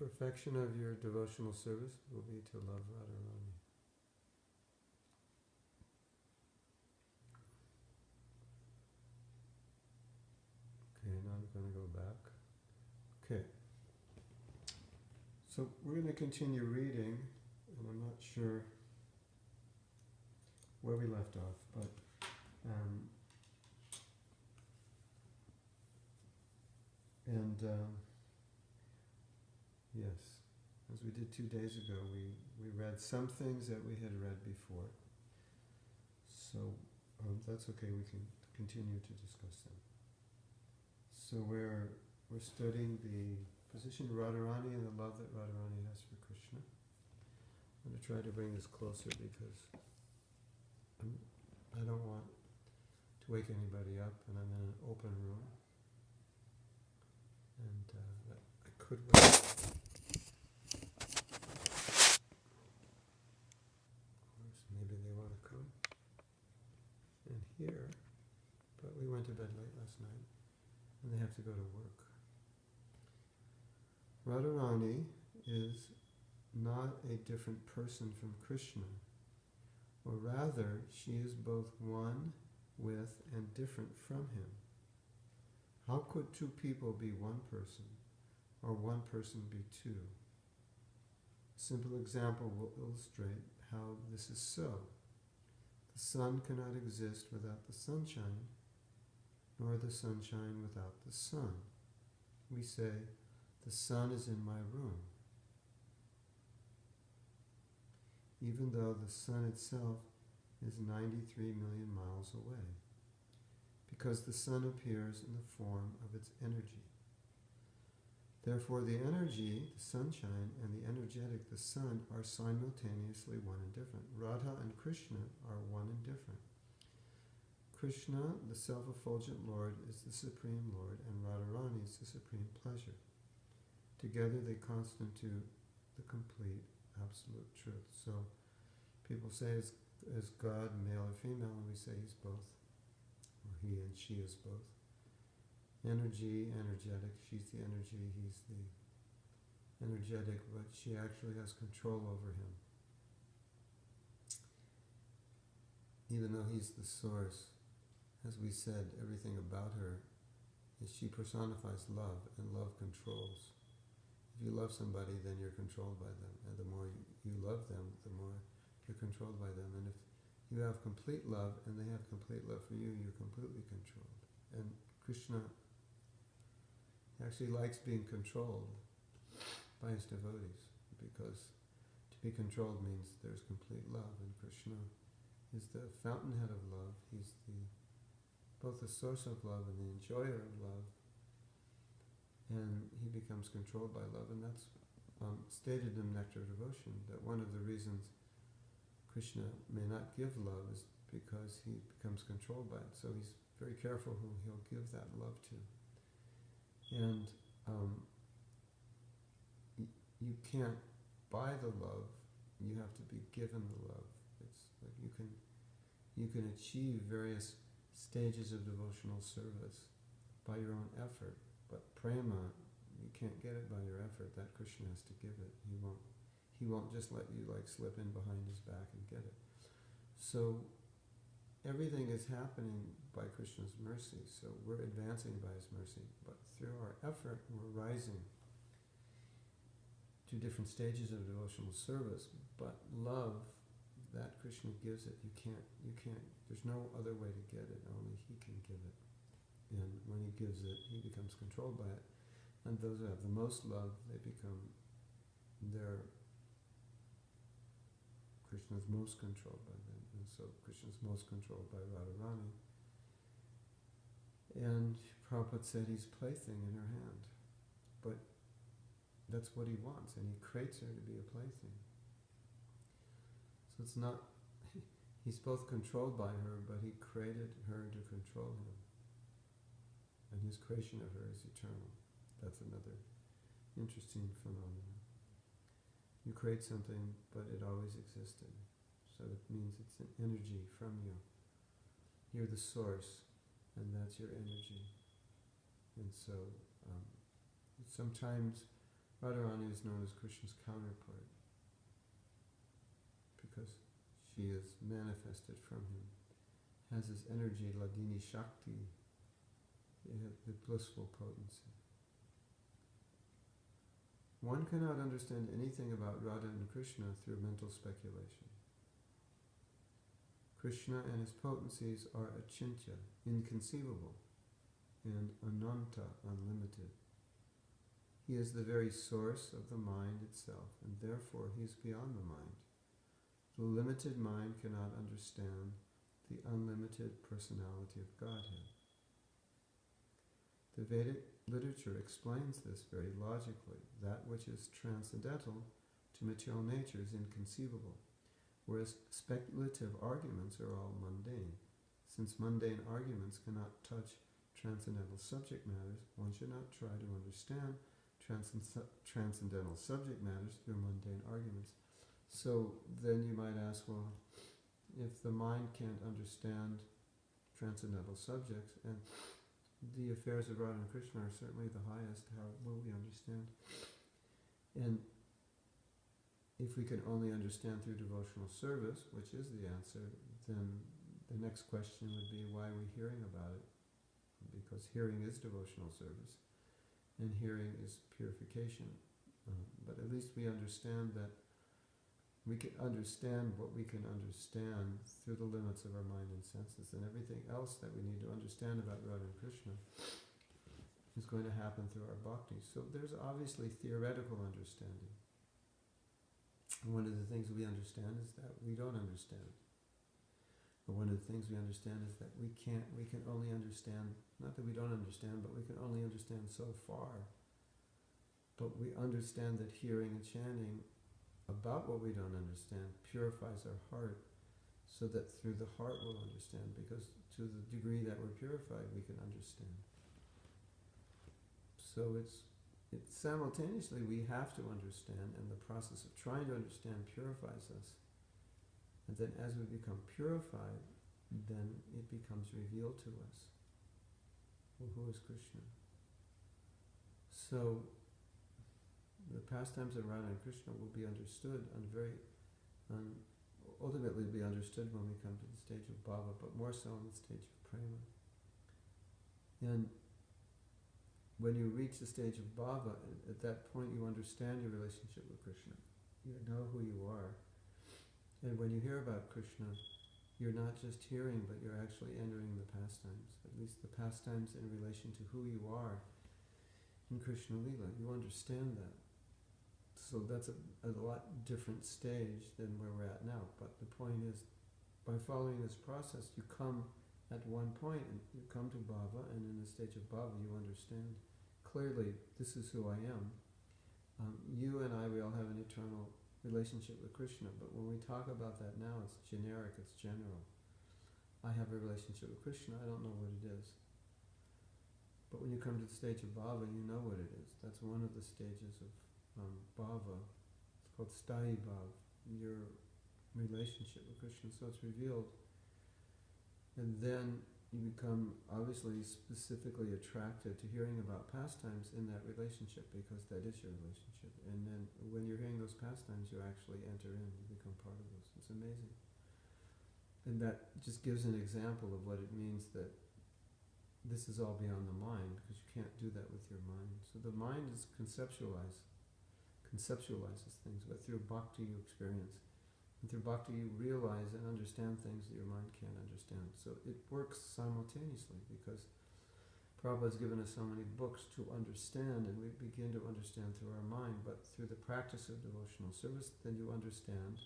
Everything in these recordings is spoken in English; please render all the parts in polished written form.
perfection of your devotional service will be to love Radharani. Okay, now I'm going to go back. Okay. So we're going to continue reading, and I'm not sure where we left off, but yes, as we did 2 days ago, we read some things that we had read before. So that's okay, we can continue to discuss them. So we're studying the position of Radharani and the love that Radharani has for Krishna. I'm going to try to bring this closer because I don't want to wake anybody up, and I'm in an open room. And I could wake up. Of course, maybe they want to come and hear, but we went to bed late last night, and they have to go to work. Radharani is not a different person from Krishna, or rather, she is both one with and different from him. How could two people be one person, or one person be two? A simple example will illustrate how this is so. The sun cannot exist without the sunshine, nor the sunshine without the sun. We say, the sun is in my room, even though the sun itself is 93 million miles away, because the sun appears in the form of its energy. Therefore, the energy, the sunshine, and the energetic, the sun, are simultaneously one and different. Radha and Krishna are one and different. Krishna, the self-effulgent Lord, is the Supreme Lord, and Radharani is the Supreme Pleasure. Together they constitute the complete absolute truth. So people say, is God male or female? And we say he's both, or he and she is both. Energy, energetic, she's the energy, he's the energetic, but she actually has control over him. Even though he's the source, as we said, everything about her is she personifies love, and love controls. If you love somebody, then you're controlled by them. And the more you love them, the more you're controlled by them. And if you have complete love, and they have complete love for you, you're completely controlled. And Krishna actually likes being controlled by his devotees, because to be controlled means there's complete love. And Krishna is the fountainhead of love. He's both the source of love and the enjoyer of love. And he becomes controlled by love, and that's stated in Nectar of Devotion, that one of the reasons Krishna may not give love is because he becomes controlled by it. So he's very careful who he'll give that love to. And you can't buy the love, you have to be given the love. It's like you can achieve various stages of devotional service by your own effort. But prema, you can't get it by your effort. That Krishna has to give it. He won't just let you slip in behind his back and get it. So everything is happening by Krishna's mercy. So we're advancing by his mercy. But through our effort, we're rising to different stages of devotional service. But love, that Krishna gives it. You can't. There's no other way to get it. Only he can give it. And when he gives it, he becomes controlled by it. And those who have the most love, Krishna's most controlled by them. And so Krishna's most controlled by Radharani. And Prabhupada said he's plaything in her hand. But that's what he wants, and he creates her to be a plaything. So it's not, he's both controlled by her, but he created her to control him. And his creation of her is eternal. That's another interesting phenomenon. You create something, but it always existed. So it means it's an energy from you. You're the source, and that's your energy. And so sometimes Radharani is known as Krishna's counterpart because she is manifested from him, has his energy, Ladini Shakti, the blissful potency. One cannot understand anything about Radha and Krishna through mental speculation. Krishna and his potencies are achintya, inconceivable, and ananta, unlimited. He is the very source of the mind itself, and therefore he is beyond the mind. The limited mind cannot understand the unlimited personality of Godhead. The Vedic literature explains this very logically. That which is transcendental to material nature is inconceivable, whereas speculative arguments are all mundane. Since mundane arguments cannot touch transcendental subject matters, one should not try to understand transcendental subject matters through mundane arguments. So then you might ask, well, if the mind can't understand transcendental subjects, and the affairs of Radha and Krishna are certainly the highest, how will we understand? And if we can only understand through devotional service, which is the answer, then the next question would be, why are we hearing about it? Because hearing is devotional service, and hearing is purification. But at least we understand that we can understand what we can understand through the limits of our mind and senses, and everything else that we need to understand about Radha and Krishna is going to happen through our bhakti. So there's obviously theoretical understanding. One of the things we understand is that we don't understand. But one of the things we understand is that we can only understand, not that we don't understand, but we can only understand so far. But we understand that hearing and chanting about what we don't understand purifies our heart, so that through the heart we'll understand, because to the degree that we're purified, we can understand. So it's simultaneously we have to understand, and the process of trying to understand purifies us. And then as we become purified, then it becomes revealed to us. Well, who is Krishna? So the pastimes of Radha and Krishna will be understood ultimately be understood when we come to the stage of bhava, but more so in the stage of prema. And when you reach the stage of bhava, at that point you understand your relationship with Krishna. You know who you are. And when you hear about Krishna, you're not just hearing, but you're actually entering the pastimes, at least the pastimes in relation to who you are in Krishna Lila. You understand that. So that's a lot different stage than where we're at now. But the point is, by following this process, you come at one point, and you come to bhava, and in the stage of bhava you understand clearly, this is who I am. You and I, we all have an eternal relationship with Krishna, but when we talk about that now, it's generic, it's general. I have a relationship with Krishna, I don't know what it is. But when you come to the stage of bhava, you know what it is. That's one of the stages of bhava. It's called sthayi bhav, your relationship with Krishna. So it's revealed. And then you become obviously specifically attracted to hearing about pastimes in that relationship, because that is your relationship. And then when you're hearing those pastimes, you actually enter in, you become part of those. It's amazing. And that just gives an example of what it means that this is all beyond the mind, because you can't do that with your mind. So the mind is conceptualizes things, but through bhakti you experience. And through bhakti you realize and understand things that your mind can't understand. So it works simultaneously, because Prabhupada's given us so many books to understand, and we begin to understand through our mind, but through the practice of devotional service, then you understand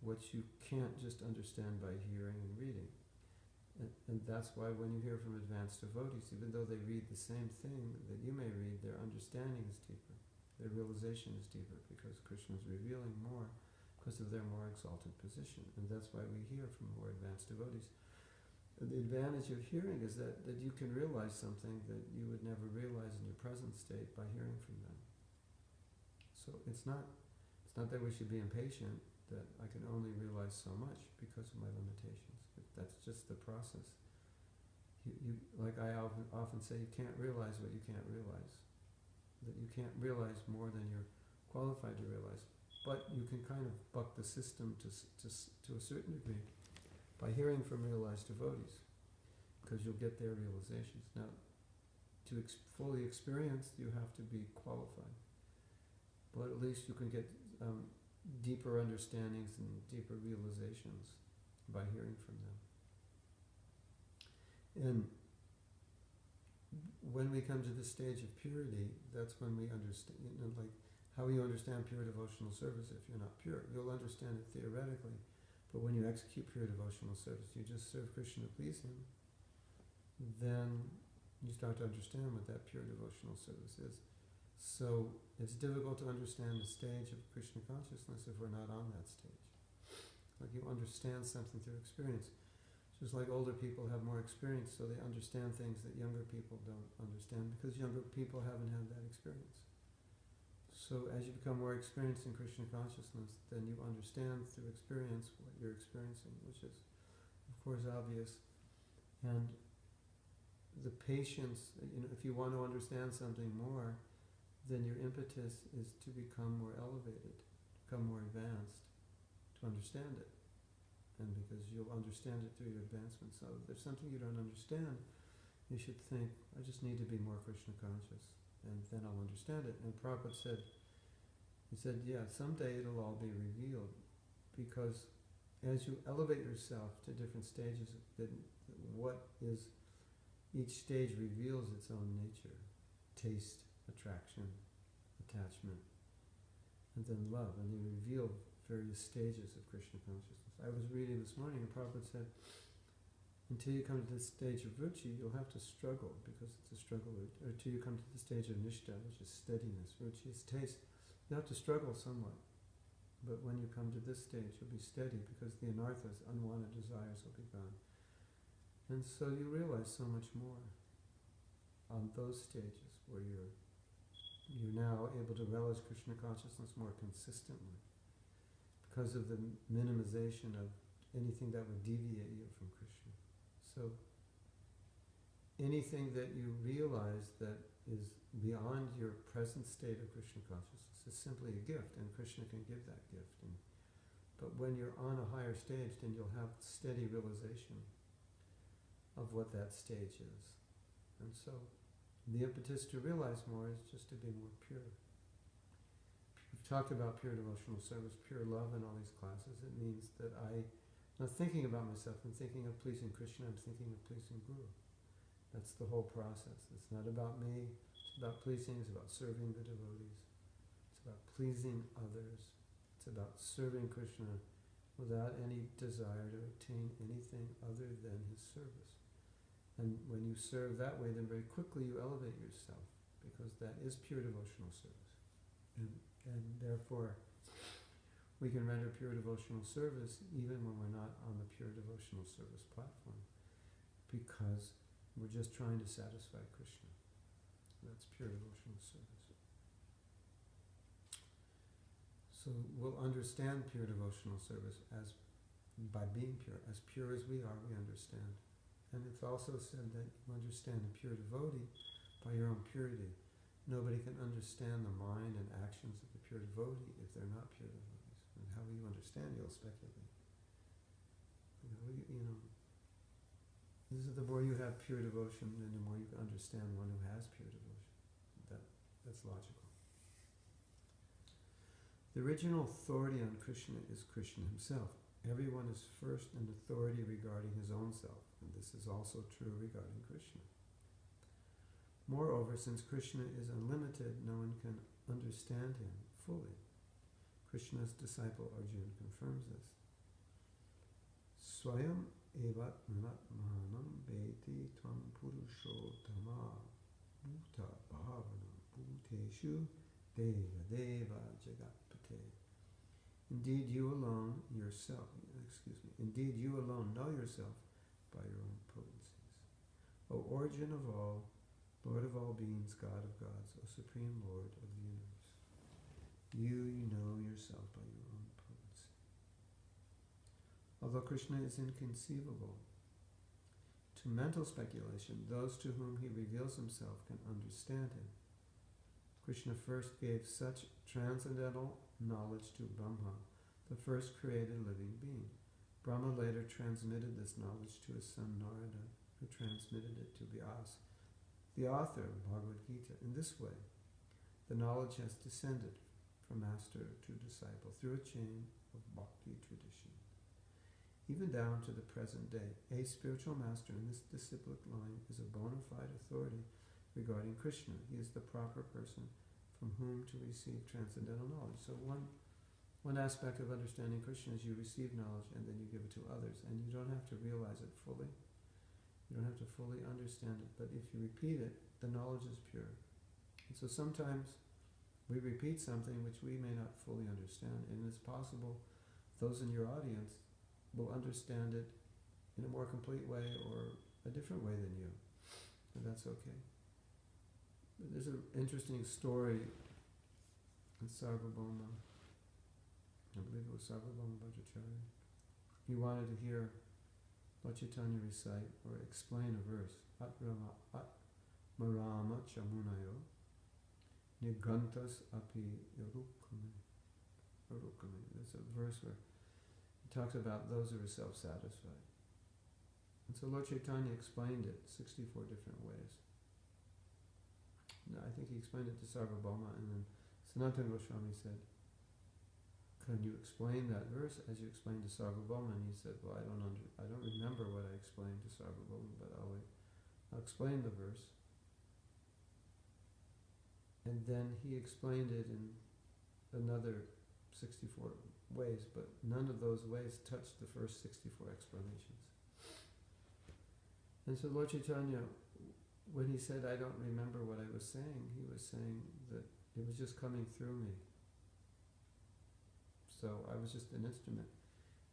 what you can't just understand by hearing and reading. And that's why when you hear from advanced devotees, even though they read the same thing that you may read, their understanding is deeper, their realization is deeper, because Krishna is revealing more because of their more exalted position. And that's why we hear from more advanced devotees. And the advantage of hearing is that you can realize something that you would never realize in your present state by hearing from them. So it's not that we should be impatient, that I can only realize so much because of my limitations. That's just the process. You like I often say, you can't realize what you can't realize. that you can't realize more than you're qualified to realize. But you can kind of buck the system to a certain degree by hearing from realized devotees, because you'll get their realizations. Now, to fully experience, you have to be qualified. But at least you can get deeper understandings and deeper realizations by hearing from them. And when we come to the stage of purity, that's when we understand, like how you understand pure devotional service if you're not pure. You'll understand it theoretically, but when you execute pure devotional service, you just serve Krishna to please him, then you start to understand what that pure devotional service is. So it's difficult to understand the stage of Krishna consciousness if we're not on that stage. Like you understand something through experience. Just like older people have more experience, so they understand things that younger people don't understand, because younger people haven't had that experience. So as you become more experienced in Krishna consciousness, then you understand through experience what you're experiencing, which is, of course, obvious. And the patience, if you want to understand something more, then your impetus is to become more elevated, become more advanced, to understand it. And because you'll understand it through your advancement. So if there's something you don't understand, you should think, I just need to be more Krishna conscious, and then I'll understand it. And Prabhupada said, he said, yeah, someday it'll all be revealed, because as you elevate yourself to different stages, each stage reveals its own nature: taste, attraction, attachment, and then love. And you reveal various stages of Krishna consciousness. I was reading this morning, and Prabhupada said, until you come to this stage of ruchi, you'll have to struggle, because it's a struggle. Or until you come to the stage of nishta, which is steadiness. Ruchi is taste. You have to struggle somewhat. But when you come to this stage, you'll be steady, because the anarthas, unwanted desires, will be gone. And so you realize so much more on those stages, where you're now able to relish Krishna consciousness more consistently, because of the minimization of anything that would deviate you from Krishna. So anything that you realize that is beyond your present state of Krishna consciousness is simply a gift, and Krishna can give that gift. But when you're on a higher stage, then you'll have steady realization of what that stage is. And so the impetus to realize more is just to be more pure. We've talked about pure devotional service, pure love in all these classes. It means that I'm not thinking about myself, I'm thinking of pleasing Krishna, I'm thinking of pleasing Guru. That's the whole process. It's not about me, it's about pleasing, it's about serving the devotees. It's about pleasing others. It's about serving Krishna without any desire to obtain anything other than his service. And when you serve that way, then very quickly you elevate yourself, because that is pure devotional service. And therefore, we can render pure devotional service even when we're not on the pure devotional service platform, because we're just trying to satisfy Krishna. That's pure devotional service. So we'll understand pure devotional service as by being pure. As pure as we are, we understand. And it's also said that you understand a pure devotee by your own purity. Nobody can understand the mind and actions of the pure devotee if they're not pure devotees. And how will you understand? You'll speculate. This is the more you have pure devotion, then the more you can understand one who has pure devotion. That's logical. The original authority on Krishna is Krishna himself. Everyone is first an authority regarding his own self, and this is also true regarding Krishna. Moreover, since Krishna is unlimited, no one can understand him fully. Krishna's disciple Arjuna confirms this. Swayam evat manatmanam beti tvam purushottama bhuta bhavana bhuteshu deva deva jagatpate. Indeed, you alone know yourself by your own potencies. O origin of all, Lord of all beings, God of gods, O Supreme Lord of the universe, you know yourself by your own potency. Although Krishna is inconceivable to mental speculation, those to whom he reveals himself can understand him. Krishna first gave such transcendental knowledge to Brahma, the first created living being. Brahma later transmitted this knowledge to his son Narada, who transmitted it to Vyasa, the author of Bhagavad Gita. In this way, the knowledge has descended from master to disciple through a chain of bhakti tradition. Even down to the present day, a spiritual master in this disciplic line is a bona fide authority regarding Krishna. He is the proper person from whom to receive transcendental knowledge. So one aspect of understanding Krishna is you receive knowledge and then you give it to others, and you don't have to realize it fully. You don't have to fully understand it, but if you repeat it, the knowledge is pure. And so sometimes we repeat something which we may not fully understand, and it's possible those in your audience will understand it in a more complete way or a different way than you, and that's okay. But there's an interesting story in Sarvabhauma. I believe it was Sarvabhauma Bhattacharya. He wanted to hear Lord Chaitanya recite or explain a verse. Atmarama chamunayo nigantas api yarukame. There's a verse where he talks about those who are self-satisfied. And so Lord Chaitanya explained it 64 different ways. Now, I think he explained it to Sarvabhauma, and then Sanatana Goswami said, "Can you explain that verse as you explained to Sarvabhauma?" And he said, "Well, I don't remember what I explained to Sarvabhauma, but I'll explain the verse." And then he explained it in another 64 ways, but none of those ways touched the first 64 explanations. And so Lord Chaitanya, when he said, "I don't remember what I was saying," he was saying that it was just coming through me. So I was just an instrument.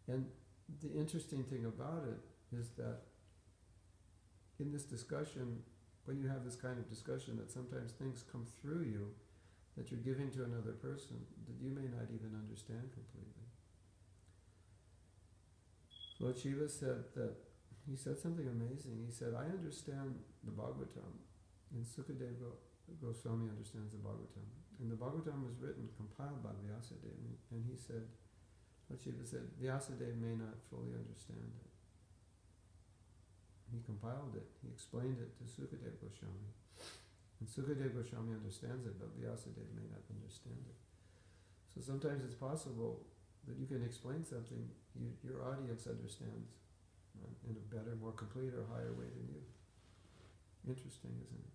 And the interesting thing about it is that in this discussion, when you have this kind of discussion, that sometimes things come through you that you're giving to another person that you may not even understand completely. Lord Shiva said that, he said something amazing. He said, "I understand the Bhagavatam, and Sukadeva Goswami understands the Bhagavatam. And the Bhagavatam was written, compiled by Vyasadeva, and he said, Lord Shiva said, Vyasadeva may not fully understand it. He compiled it, he explained it to Sukadeva Goswami. And Sukadeva Goswami understands it, but Vyasadeva may not understand it. So sometimes it's possible that you can explain something your audience understands in a better, more complete or higher way than you. Interesting, isn't it?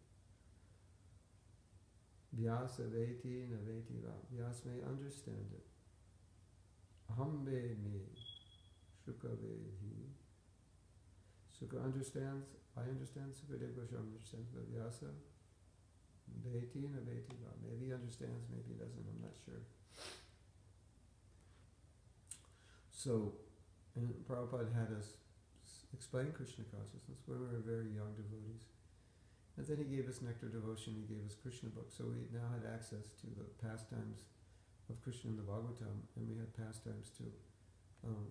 Vyasa veti na veti va. Vyasa may understand it. Aham me Shuka vehi. Shuka understands, I understand, Sukadeva Goswami understands, but Vyasa veti na veti va. Maybe he understands, maybe he doesn't, I'm not sure. So, and Prabhupada had us explain Krishna consciousness when we were very young devotees. And then he gave us Nectar Devotion, he gave us Krishna books, so we now had access to the pastimes of Krishna in the Bhagavatam, and we had pastimes too.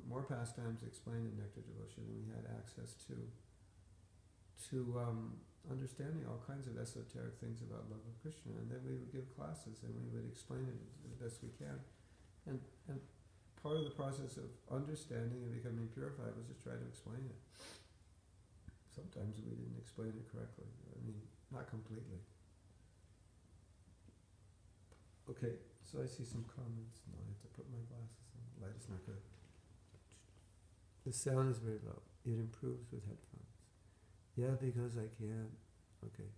More pastimes explained in Nectar Devotion, and we had access to understanding all kinds of esoteric things about love of Krishna. And then we would give classes, and we would explain it as best we can. And part of the process of understanding and becoming purified was to try to explain it. Sometimes we didn't explain it correctly. I mean, not completely. Okay, so I see some comments. Now I have to put my glasses on. The light is not good. The sound is very low. It improves with headphones. Yeah, because I can. Okay.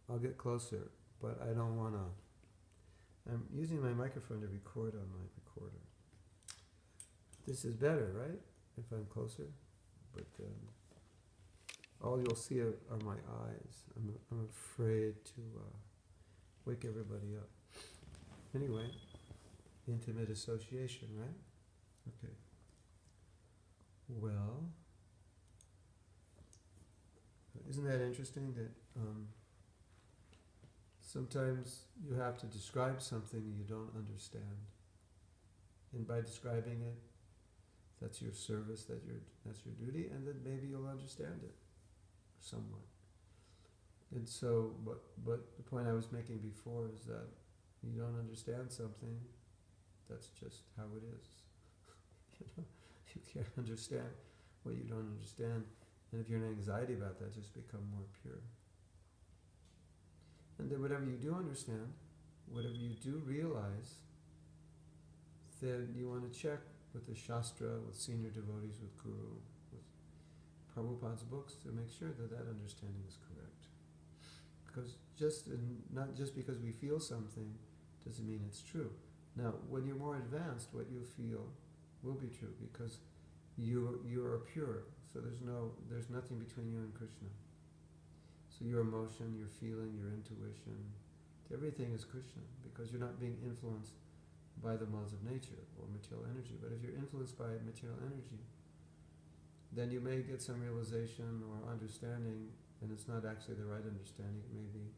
I'll get closer, but I don't want to. I'm using my microphone to record on my recorder. This is better, right? If I'm closer. But all you'll see are my eyes. I'm afraid to wake everybody up. Anyway, intimate association, right? Okay. Well, isn't that interesting that sometimes you have to describe something you don't understand, and by describing it, that's your service, that's your duty, and then maybe you'll understand it somewhat. And so, but the point I was making before is that you don't understand something, that's just how it is. You know, you can't understand what you don't understand. And if you're in anxiety about that, just become more pure. And then whatever you do understand, whatever you do realize, then you want to check with the Shastra, with senior devotees, with Guru, with Prabhupada's books to make sure that that understanding is correct. Because not just because we feel something doesn't mean it's true. Now, when you're more advanced, what you feel will be true because you are pure. So there's nothing between you and Krishna. So your emotion, your feeling, your intuition, everything is Krishna because you're not being influenced by the modes of nature or material energy. But if you're influenced by material energy, then you may get some realization or understanding, and it's not actually the right understanding. It may be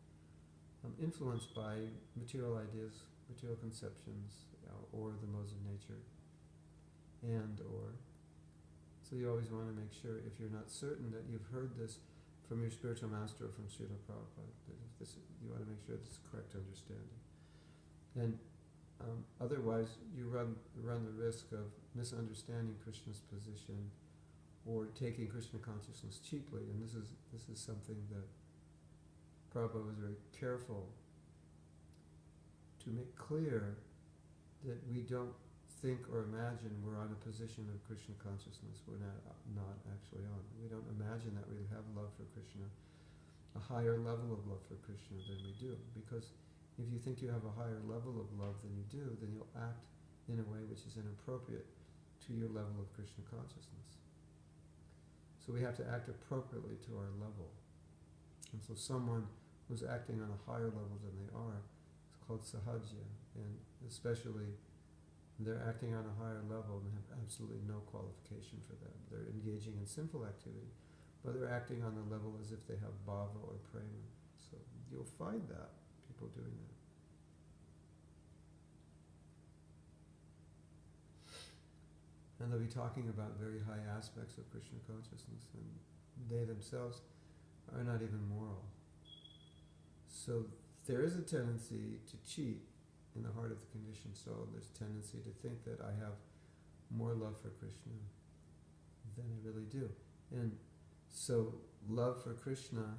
influenced by material ideas, material conceptions, or the modes of nature, so you always want to make sure, if you're not certain that you've heard this from your spiritual master or from Srila Prabhupada, that if this, you want to make sure this is correct understanding. And otherwise, you run the risk of misunderstanding Krishna's position or taking Krishna consciousness cheaply. And this is something that Prabhupada was very careful to make clear, that we don't think or imagine we're on a position of Krishna consciousness we're not actually on. We don't imagine that we have love for Krishna, a higher level of love for Krishna than we do. Because if you think you have a higher level of love than you do, then you'll act in a way which is inappropriate to your level of Krishna consciousness. So we have to act appropriately to our level. And so someone who's acting on a higher level than they are is called sahajya, and especially they're acting on a higher level and have absolutely no qualification for that. They're engaging in sinful activity, but they're acting on the level as if they have bhava or prema. So you'll find that, people doing that. And they'll be talking about very high aspects of Krishna consciousness, and they themselves are not even moral. So there is a tendency to cheat in the heart of the conditioned soul. There's a tendency to think that I have more love for Krishna than I really do. And so love for Krishna,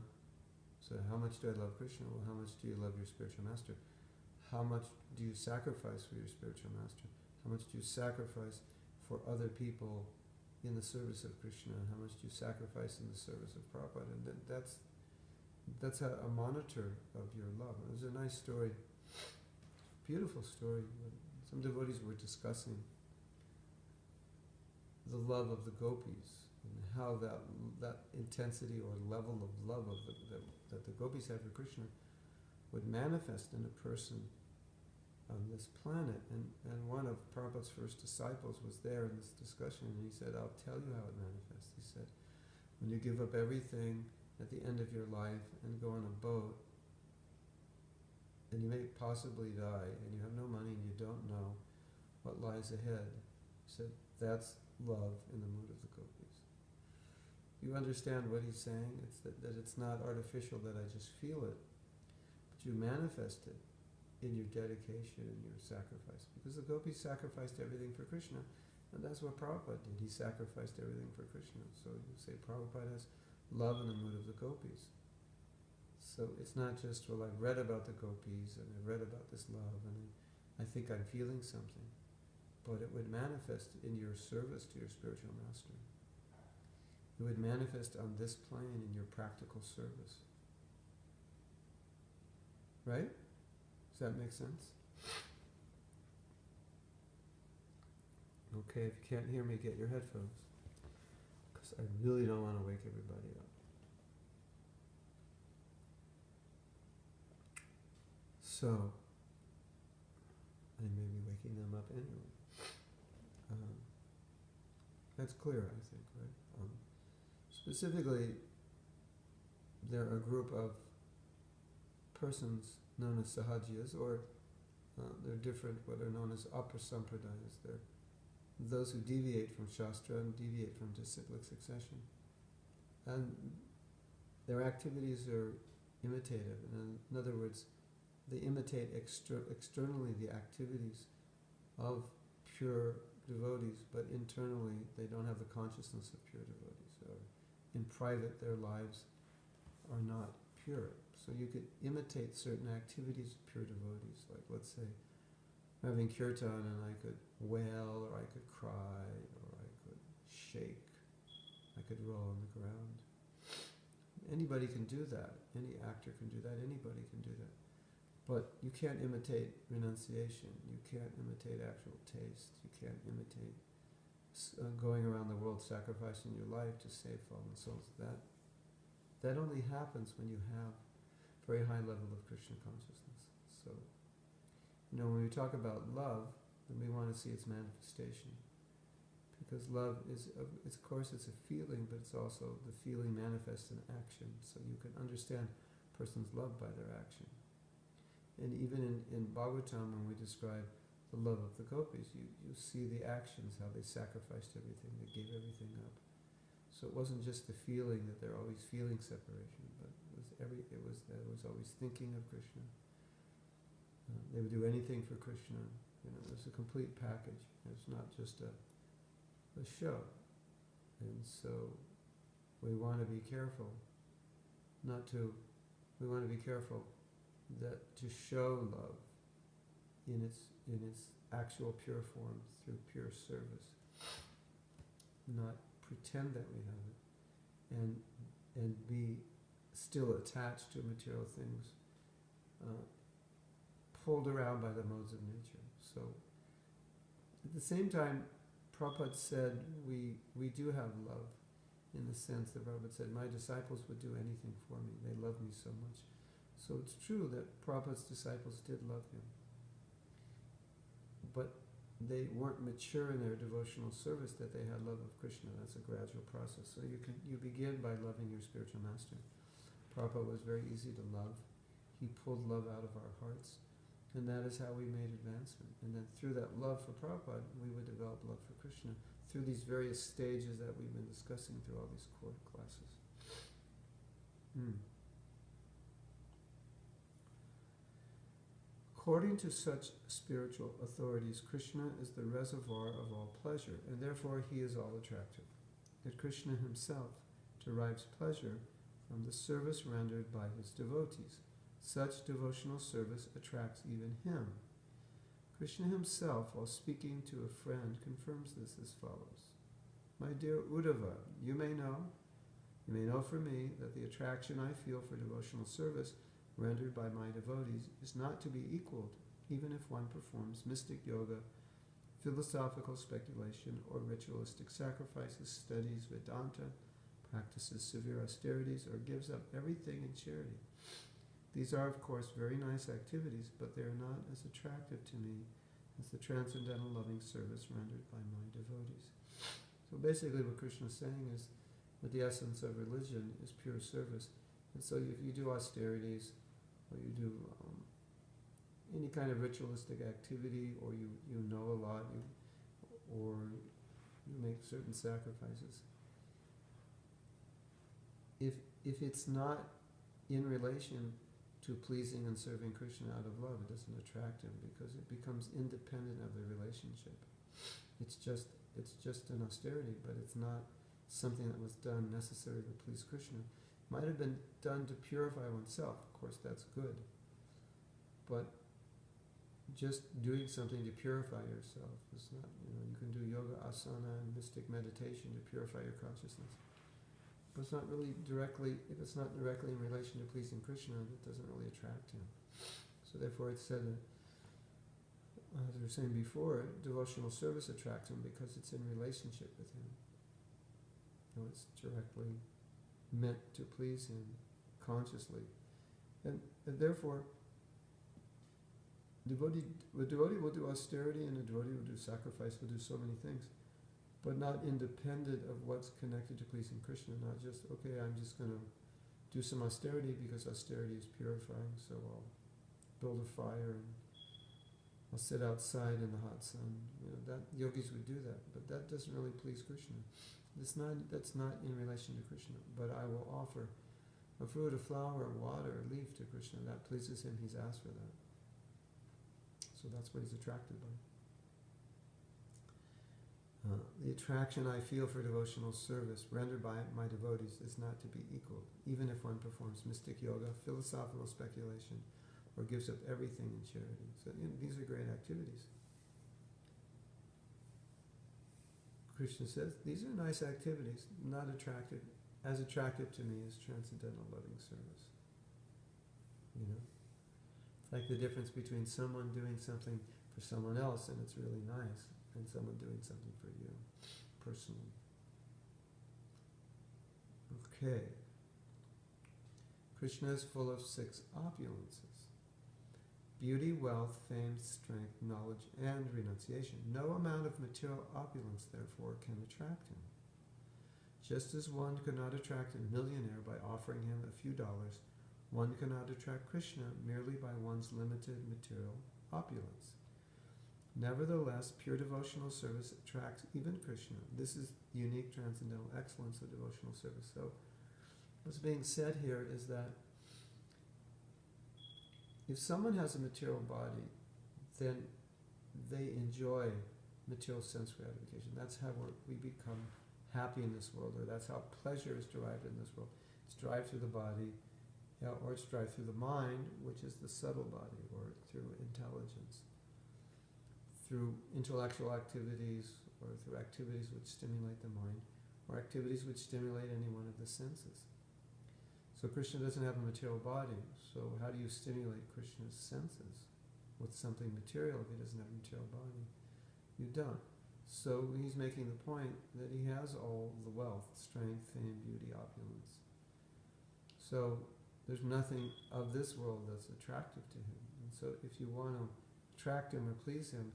so how much do I love Krishna? Well, how much do you love your spiritual master? How much do you sacrifice for your spiritual master? How much do you sacrifice for other people in the service of Krishna? And how much do you sacrifice in the service of Prabhupada? And that's a monitor of your love. It was a nice story, beautiful story. Some devotees were discussing the love of the gopis and how that intensity or level of love that the gopis had for Krishna would manifest in a person on this planet. And one of Prabhupada's first disciples was there in this discussion, and he said, I'll tell you how it manifests. He said, when you give up everything at the end of your life and go on a boat, and you may possibly die, and you have no money, and you don't know what lies ahead. He said, that's love in the mood of the gopis. You understand what he's saying? It's that it's not artificial, that I just feel it, but you manifest it in your dedication and your sacrifice. Because the gopis sacrificed everything for Krishna, and that's what Prabhupada did. He sacrificed everything for Krishna. So you say Prabhupada has love in the mood of the gopis. So it's not just, well, I've read about the gopis and I've read about this love and I think I'm feeling something. But it would manifest in your service to your spiritual master. It would manifest on this plane in your practical service. Right? Does that make sense? Okay, if you can't hear me, get your headphones. Because I really don't want to wake everybody up. So, I may be waking them up anyway. That's clear, I think, right? Specifically, there are a group of persons known as sahajiyas, or they're different, what are known as upper sampradayas. They're those who deviate from Shastra and deviate from disciplic succession. And their activities are imitative. And in other words, they imitate externally the activities of pure devotees, but internally they don't have the consciousness of pure devotees. Or in private, their lives are not pure. So you could imitate certain activities of pure devotees, like let's say having kirtan and I could wail, or I could cry, or I could shake, I could roll on the ground. Anybody can do that. Any actor can do that. Anybody can do that. But you can't imitate renunciation. You can't imitate actual taste. You can't imitate going around the world sacrificing your life to save fallen souls. That only happens when you have a very high level of Krishna consciousness. So, when we talk about love, then we want to see its manifestation. Because love is, of course, it's a feeling, but it's also the feeling manifests in action. So you can understand a person's love by their action. And even in Bhagavatam, when we describe the love of the gopis, you see the actions, how they sacrificed everything, they gave everything up. So it wasn't just the feeling that they're always feeling separation, but they was always thinking of Krishna. They would do anything for Krishna. It was a complete package. It's not just a show. And so we want to be careful we want to be careful that to show love in its actual pure form through pure service, not pretend that we have it, and be still attached to material things, pulled around by the modes of nature. So at the same time, Prabhupada said we do have love, in the sense that Prabhupada said, my disciples would do anything for me. They love me so much. So it's true that Prabhupada's disciples did love him. But they weren't mature in their devotional service that they had love of Krishna. That's a gradual process. So you begin by loving your spiritual master. Prabhupada was very easy to love. He pulled love out of our hearts. And that is how we made advancement. And then through that love for Prabhupada, we would develop love for Krishna through these various stages that we've been discussing through all these core classes. According to such spiritual authorities, Krishna is the reservoir of all pleasure, and therefore he is all attractive. Yet Krishna himself derives pleasure from the service rendered by his devotees. Such devotional service attracts even him. Krishna himself, while speaking to a friend, confirms this as follows. My dear Uddhava, you may know from me that the attraction I feel for devotional service rendered by my devotees is not to be equaled, even if one performs mystic yoga, philosophical speculation, or ritualistic sacrifices, studies Vedanta, practices severe austerities, or gives up everything in charity. These are, of course, very nice activities, but they are not as attractive to me as the transcendental loving service rendered by my devotees. So basically what Krishna is saying is that the essence of religion is pure service. And so if you do austerities, or you do any kind of ritualistic activity, or you know a lot, or you make certain sacrifices, if it's not in relation to pleasing and serving Krishna out of love, it doesn't attract him, because it becomes independent of the relationship. It's just an austerity, but it's not something that was done necessarily to please Krishna. It might have been done to purify oneself. Of course, that's good. But just doing something to purify yourself is not, you can do yoga, asana, and mystic meditation to purify your consciousness. But it's not really directly, if it's not directly in relation to pleasing Krishna, it doesn't really attract him. So therefore it's said that, as we were saying before, devotional service attracts him because it's in relationship with him. It's directly meant to please him consciously. And therefore, a devotee will do austerity, and a devotee will do sacrifice, will do so many things, but not independent of what's connected to pleasing Krishna. Not just, okay, I'm just going to do some austerity because austerity is purifying, so I'll build a fire and I'll sit outside in the hot sun. That yogis would do that, but that doesn't really please Krishna. That's not in relation to Krishna. But I will offer a fruit, a flower, water, a leaf to Krishna. That pleases him, he's asked for that. So that's what he's attracted by. The attraction I feel for devotional service rendered by my devotees is not to be equaled, even if one performs mystic yoga, philosophical speculation, or gives up everything in charity. So these are great activities. Krishna says, these are nice activities, not attractive. As attractive to me as transcendental loving service. You know? It's like the difference between someone doing something for someone else and it's really nice, and someone doing something for you, personally. Okay. Krishna is full of 6 opulences. Beauty, wealth, fame, strength, knowledge, and renunciation. No amount of material opulence, therefore, can attract him. Just as one could not attract a millionaire by offering him a few dollars, one cannot attract Krishna merely by one's limited material opulence. Nevertheless, pure devotional service attracts even Krishna. This is the unique transcendental excellence of devotional service. So, what's being said here is that if someone has a material body, then they enjoy material sense gratification. That's how we become happy in this world, or that's how pleasure is derived in this world. It's derived through the body, or it's derived through the mind, which is the subtle body, or through intelligence, through intellectual activities, or through activities which stimulate the mind, or activities which stimulate any one of the senses. So Krishna doesn't have a material body, so how do you stimulate Krishna's senses with something material if he doesn't have a material body? You don't. So he's making the point that he has all the wealth, strength, fame, beauty, opulence. So there's nothing of this world that's attractive to him. And so if you want to attract him or please him,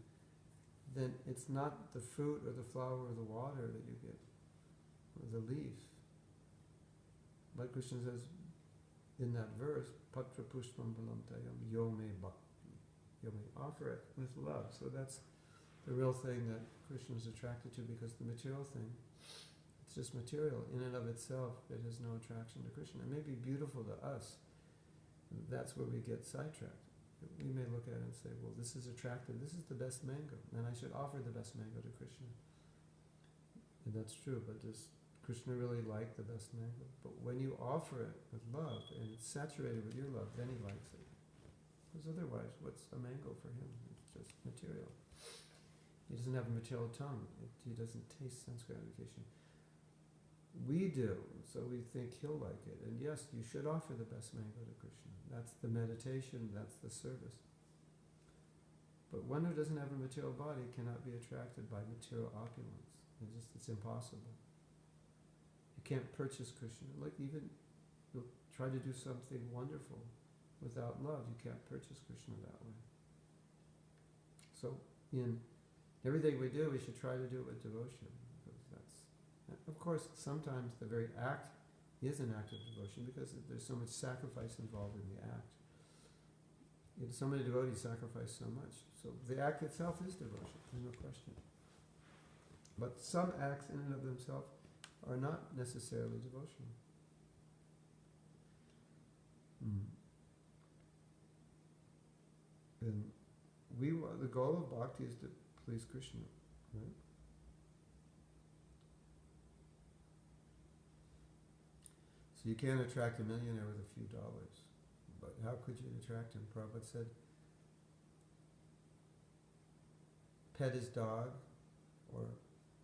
then it's not the fruit or the flower or the water that you get, or the leaf. Like Krishna says in that verse, Patra Pushpam Balam Tayam Yo Me Bhakti. You may offer it with love. So that's the real thing that Krishna is attracted to, because the material thing, it's just material. In and of itself, it has no attraction to Krishna. It may be beautiful to us. That's where we get sidetracked. We may look at it and say, well, this is attractive. This is the best mango. And I should offer the best mango to Krishna. And that's true, but does Krishna really like the best mango? But when you offer it with love, and it's saturated with your love, then he likes it. Because otherwise, what's a mango for him? It's just material. He doesn't have a material tongue. He doesn't taste sense gratification. We do, so we think he'll like it. And yes, you should offer the best mango to Krishna. That's the meditation, that's the service. But one who doesn't have a material body cannot be attracted by material opulence. It's impossible. You can't purchase Krishna. Like even you'll try to do something wonderful without love. You can't purchase Krishna that way. So in everything we do, we should try to do it with devotion. Because of course, sometimes the very act is an act of devotion because there's so much sacrifice involved in the act. So many devotees sacrifice so much. So the act itself is devotion, there's no question. But some acts in and of themselves are not necessarily devotional. And the goal of bhakti is to please Krishna, right? So you can't attract a millionaire with a few dollars. But how could you attract him? Prabhupada said, pet his dog, or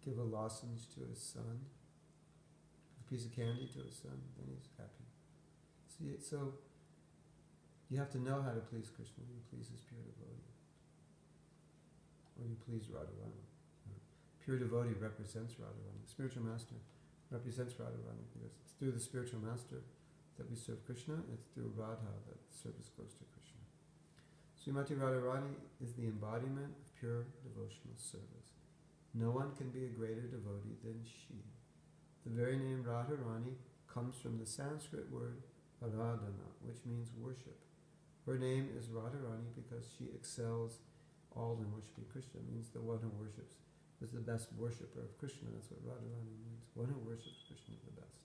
give a lozenge to his son, a piece of candy to his son, then he's happy. So you have to know how to please Krishna. You please his pure devotee. Or you please Radharani. Pure devotee represents Radharani. Spiritual master represents Radharani because it's through the spiritual master that we serve Krishna. It's through Radha that service goes to Krishna. Srimati Radharani is the embodiment of pure devotional service. No one can be a greater devotee than she. The very name Radharani comes from the Sanskrit word Aradhana, which means worship. Her name is Radharani because she excels all in worshipping Krishna. It means the one who worships is the best worshipper of Krishna. That's what Radharani means. One who worships Krishna is the best.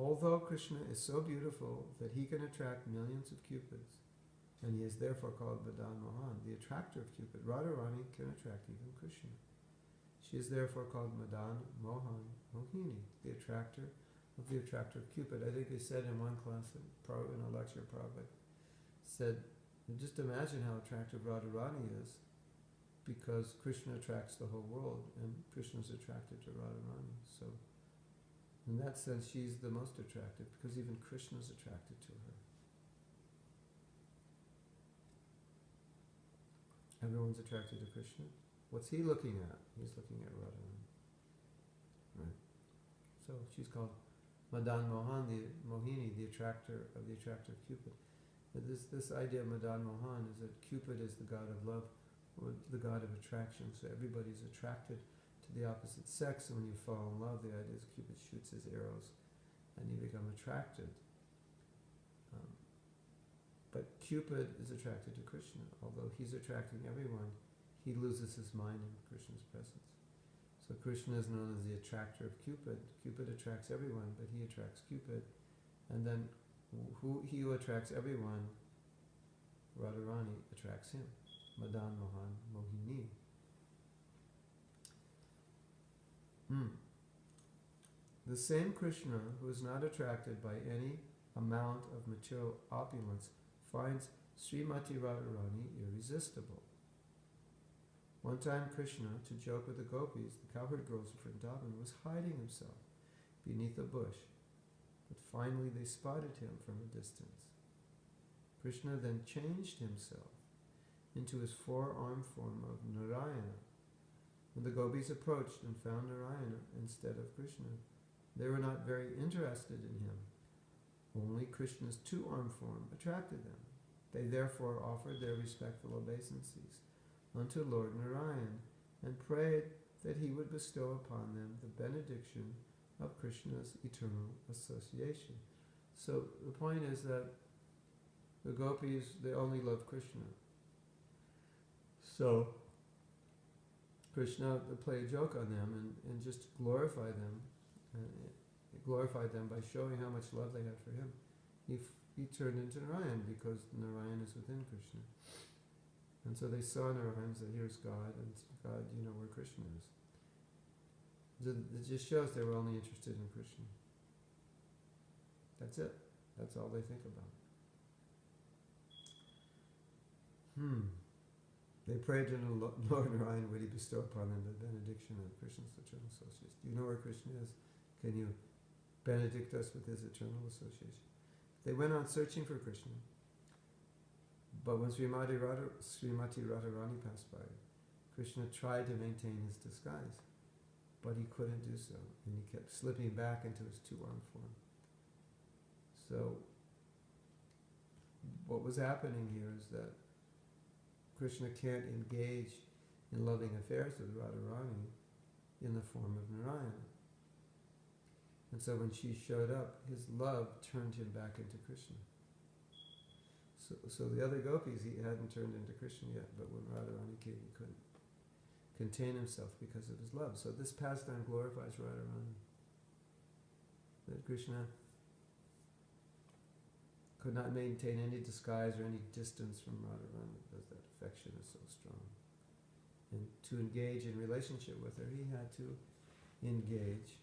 Although Krishna is so beautiful that he can attract millions of cupids, and he is therefore called Madan Mohan, the attractor of Cupid, Radharani can attract even Krishna. She is therefore called Madan Mohan Mohini, the attractor of Cupid. I think they said in one class, in a lecture, Prabhupada said, just imagine how attractive Radharani is, because Krishna attracts the whole world, and Krishna is attracted to Radharani. So, in that sense, she's the most attractive, because even Krishna is attracted to her. Everyone's attracted to Krishna. What's he looking at? He's looking at Radharani. Right. So she's called Madan Mohan, the Mohini, the attractor of Cupid. But this idea of Madan Mohan is that Cupid is the god of love, or the god of attraction. So everybody's attracted to the opposite sex, and when you fall in love, the idea is Cupid shoots his arrows, and you become attracted. But Cupid is attracted to Krishna. Although he's attracting everyone, he loses his mind in Krishna's presence. So Krishna is known as the attractor of Cupid. Cupid attracts everyone, but he attracts Cupid. And then he who attracts everyone, Radharani, attracts him. Madan Mohan Mohini. The same Krishna who is not attracted by any amount of material opulence finds Srimati Radharani irresistible. One time Krishna, to joke with the gopis, the cowherd girls of Vrindavan, was hiding himself beneath a bush, but finally they spotted him from a distance. Krishna then changed himself into his four-armed form of Narayana. When the gopis approached and found Narayana instead of Krishna, they were not very interested in him. Only Krishna's two-armed form attracted them. They therefore offered their respectful obeisances unto Lord Narayan and prayed that he would bestow upon them the benediction of Krishna's eternal association. So the point is that the gopis, they only love Krishna. So Krishna would play a joke on them and just glorify them. He glorified them by showing how much love they had for him. He turned into Narayan because Narayan is within Krishna. And so they saw Narayan and said, here's God, and God, you know where Krishna is. It just shows they were only interested in Krishna. That's it. That's all they think about. They prayed to Lord Narayan, would he bestow upon them the benediction of Krishna's eternal association. Do you know where Krishna is? Can you benedict us with his eternal association? They went on searching for Krishna. But when Srimati Radharani passed by, Krishna tried to maintain his disguise, but he couldn't do so, and he kept slipping back into his two-armed form. So, what was happening here is that Krishna can't engage in loving affairs with Radharani in the form of Narayana. And so when she showed up, his love turned him back into Krishna. So the other gopis, he hadn't turned into Krishna yet, but when Radharani came, he couldn't contain himself because of his love. So this pastime glorifies Radharani. That Krishna could not maintain any disguise or any distance from Radharani because that affection is so strong. And to engage in relationship with her, he had to engage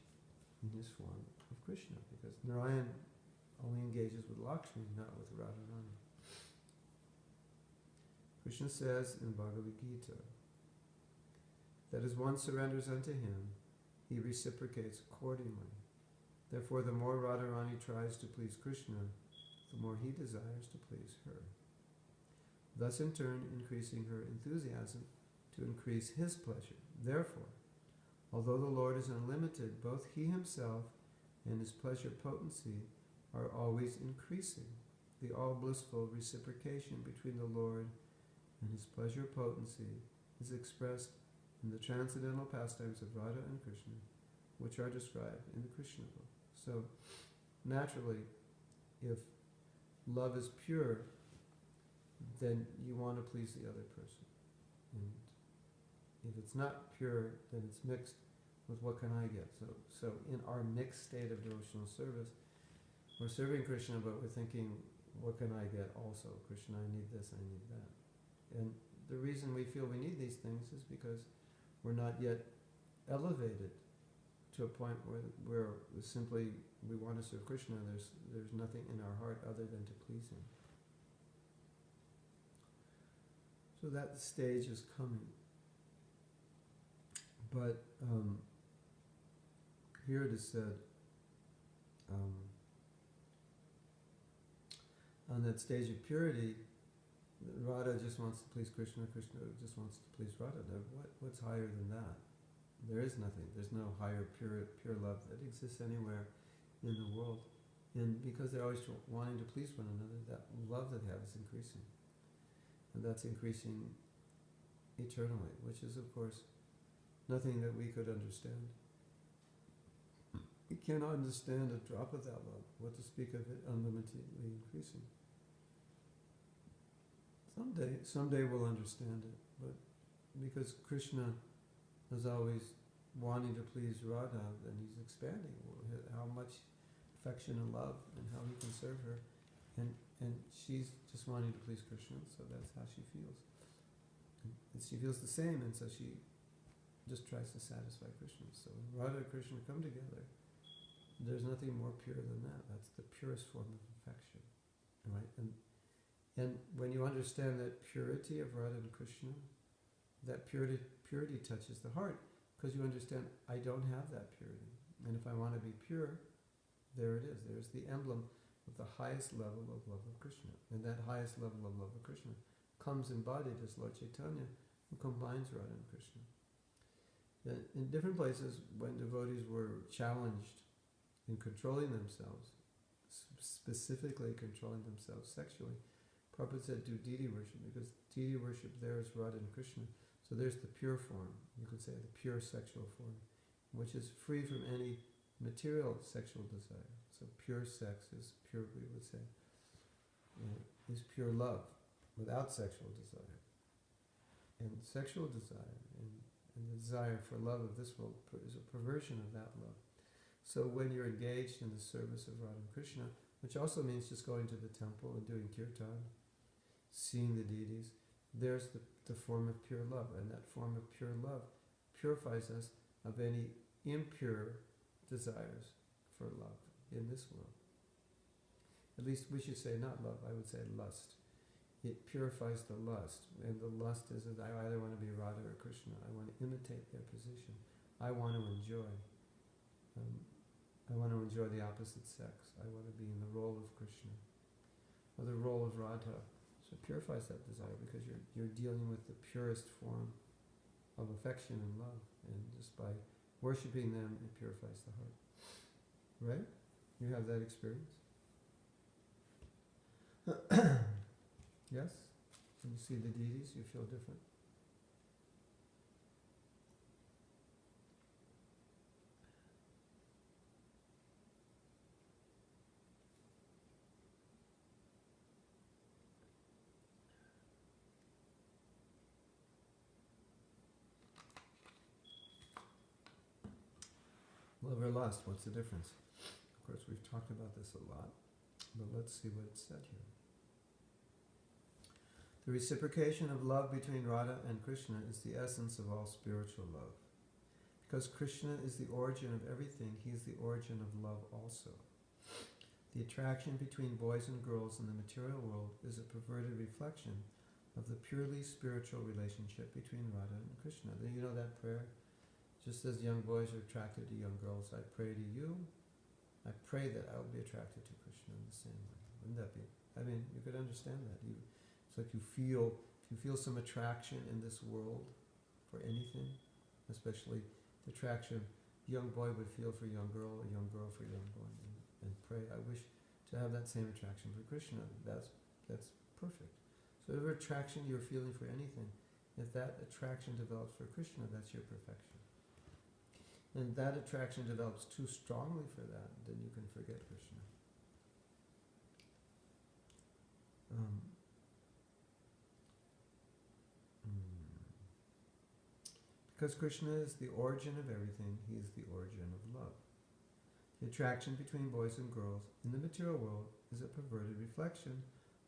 in his form of Krishna, because Narayan only engages with Lakshmi, not with Radharani. Krishna says in Bhagavad Gita that as one surrenders unto him, he reciprocates accordingly. Therefore, the more Radharani tries to please Krishna, the more he desires to please her, thus in turn increasing her enthusiasm to increase his pleasure. Therefore, although the Lord is unlimited, both he himself and his pleasure potency are always increasing. The all-blissful reciprocation between the Lord and his pleasure potency is expressed in the transcendental pastimes of Radha and Krishna, which are described in the Krishna book. So, naturally, if love is pure, then you want to please the other person. And if it's not pure, then it's mixed with what can I get. So in our mixed state of devotional service, We're serving Krishna, but we're thinking, what can I get also? Krishna, I need this, I need that. And the reason we feel we need these things is because we're not yet elevated to a point where simply we want to serve Krishna. There's nothing in our heart other than to please him. So that stage is coming. But here it is said, on that stage of purity, Radha just wants to please Krishna, Krishna just wants to please Radha. What's higher than that? There is nothing. There's no higher pure love that exists anywhere in the world. And because they're always wanting to please one another, that love that they have is increasing. And that's increasing eternally, which is, of course, nothing that we could understand. We cannot understand a drop of that love, what to speak of it unlimitedly increasing. Someday we'll understand it, but because Krishna is always wanting to please Radha, then he's expanding how much affection and love and how he can serve her. And she's just wanting to please Krishna, so that's how she feels. And she feels the same, and so she just tries to satisfy Krishna. So when Radha and Krishna come together, there's nothing more pure than that. That's the purest form of affection, right? And when you understand that purity of Radha and Krishna, that purity touches the heart, because you understand, I don't have that purity. And if I want to be pure, there it is. There's the emblem of the highest level of love of Krishna. And that highest level of love of Krishna comes embodied as Lord Chaitanya, who combines Radha and Krishna. In different places, when devotees were challenged in controlling themselves, specifically controlling themselves sexually, Prabhupada said do deity worship, because deity worship there is Radha and Krishna. So there's the pure form, you could say the pure sexual form, which is free from any material sexual desire. So pure sex is pure, we would say, is pure love, without sexual desire. And sexual desire and the desire for love of this world is a perversion of that love. So when you're engaged in the service of Radha and Krishna, which also means just going to the temple and doing kirtan, seeing the deities, there's the form of pure love. And that form of pure love purifies us of any impure desires for love in this world. At least we should say not love, I would say lust. It purifies the lust. And the lust is that I either want to be Radha or Krishna. I want to imitate their position. I want to enjoy. I want to enjoy the opposite sex. I want to be in the role of Krishna or the role of Radha. So it purifies that desire because you're dealing with the purest form of affection and love. And just by worshipping them, it purifies the heart. Right? You have that experience? Yes? When you see the deities, you feel different? Love or lust, what's the difference? Of course, we've talked about this a lot, but let's see what it's said here. The reciprocation of love between Radha and Krishna is the essence of all spiritual love. Because Krishna is the origin of everything, he is the origin of love also. The attraction between boys and girls in the material world is a perverted reflection of the purely spiritual relationship between Radha and Krishna. You know that prayer? Just as young boys are attracted to young girls, I pray to you, I pray that I will be attracted to Krishna in the same way. Wouldn't that be? I mean, you could understand that. It's like if you feel some attraction in this world for anything, especially the attraction a young boy would feel for a young girl, a young girl for a young boy, and pray, I wish to have that same attraction for Krishna. That's perfect. So whatever attraction you're feeling for anything, if that attraction develops for Krishna, that's your perfection. And that attraction develops too strongly for that, then you can forget Krishna. Because Krishna is the origin of everything, he is the origin of love. The attraction between boys and girls in the material world is a perverted reflection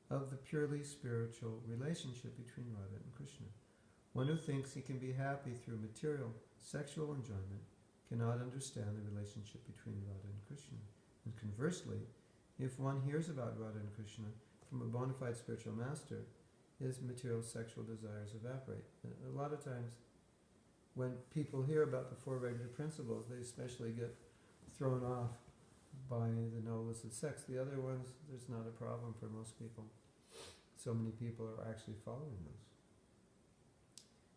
of the purely spiritual relationship between Radha and Krishna. One who thinks he can be happy through material, sexual enjoyment cannot understand the relationship between Radha and Krishna. And conversely, if one hears about Radha and Krishna from a bona fide spiritual master, his material sexual desires evaporate. And a lot of times, when people hear about the four regular principles, they especially get thrown off by the no illicit sex. The other ones, there's not a problem for most people. So many people are actually following those.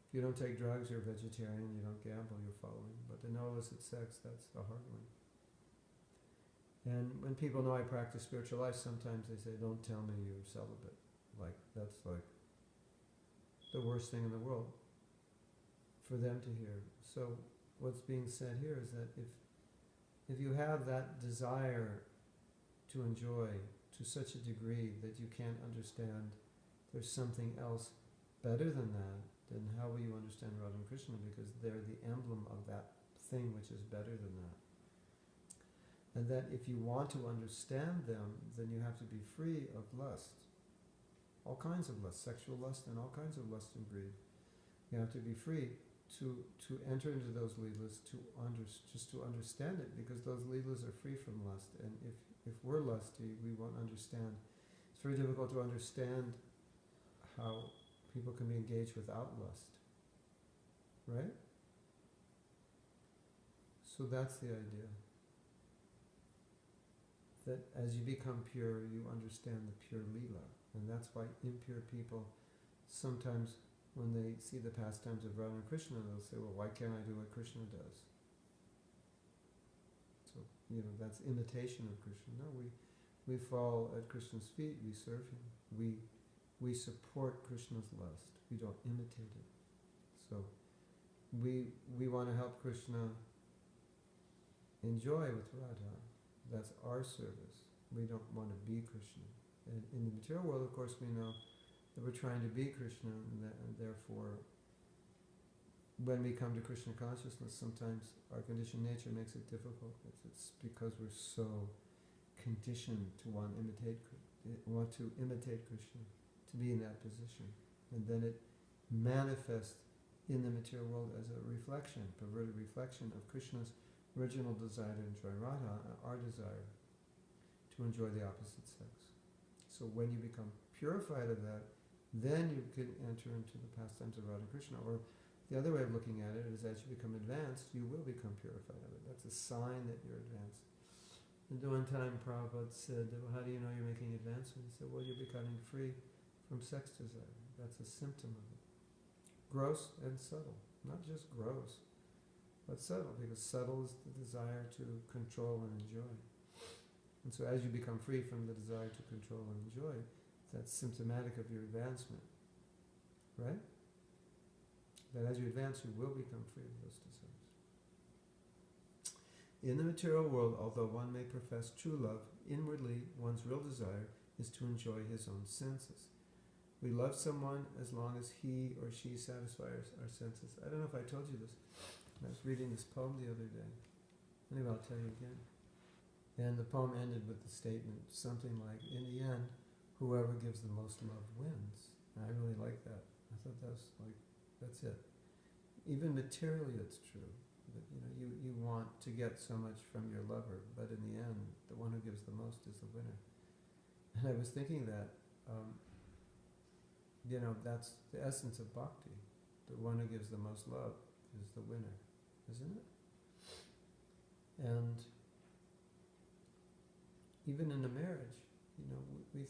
If you don't take drugs, you're a vegetarian. You don't gamble, you're following. But the no illicit sex, that's a hard one. And when people know I practice spiritual life, sometimes they say, don't tell me you're celibate. That's like the worst thing in the world for them to hear. So what's being said here is that if you have that desire to enjoy to such a degree that you can't understand there's something else better than that, then how will you understand Radha and Krishna? Because they're the emblem of that thing which is better than that. And that if you want to understand them, then you have to be free of lust. All kinds of lust, sexual lust and all kinds of lust and greed. You have to be free to enter into those leelas, just to understand it, because those leelas are free from lust. And if we're lusty, we won't understand. It's very difficult to understand how people can be engaged without lust. Right? So that's the idea. That as you become pure, you understand the pure leela. And that's why impure people sometimes, when they see the pastimes of Radha and Krishna, they'll say, well, why can't I do what Krishna does? So, that's imitation of Krishna. No, we fall at Krishna's feet, we serve him. We support Krishna's lust. We don't imitate it. So, we want to help Krishna enjoy with Radha. That's our service. We don't want to be Krishna. And in the material world, of course, we know that we're trying to be Krishna, and therefore, when we come to Krishna consciousness, sometimes our conditioned nature makes it difficult. It's because we're so conditioned to want to imitate Krishna, to be in that position. And then it manifests in the material world as a reflection, perverted reflection of Krishna's original desire to enjoy Radha, our desire to enjoy the opposite sex. So when you become purified of that, then you can enter into the pastimes of Radha and Krishna. Or the other way of looking at it is, as you become advanced, you will become purified of it. That's a sign that you're advanced. And one time Prabhupada said, well, how do you know you're making advancement? He said, well, you're becoming free from sex desire. That's a symptom of it. Gross and subtle. Not just gross, but subtle, because subtle is the desire to control and enjoy. And so as you become free from the desire to control and enjoy, that's symptomatic of your advancement. Right? That as you advance, you will become free of those desires. In the material world, although one may profess true love, inwardly one's real desire is to enjoy his own senses. We love someone as long as he or she satisfies our senses. I don't know if I told you this. I was reading this poem the other day. Anyway, I'll tell you again. And the poem ended with the statement, something like, in the end, whoever gives the most love wins. And I really like that. I thought that's it. Even materially it's true. That, you want to get so much from your lover, but in the end, the one who gives the most is the winner. And I was thinking that, that's the essence of bhakti. The one who gives the most love is the winner, isn't it? And even in a marriage, we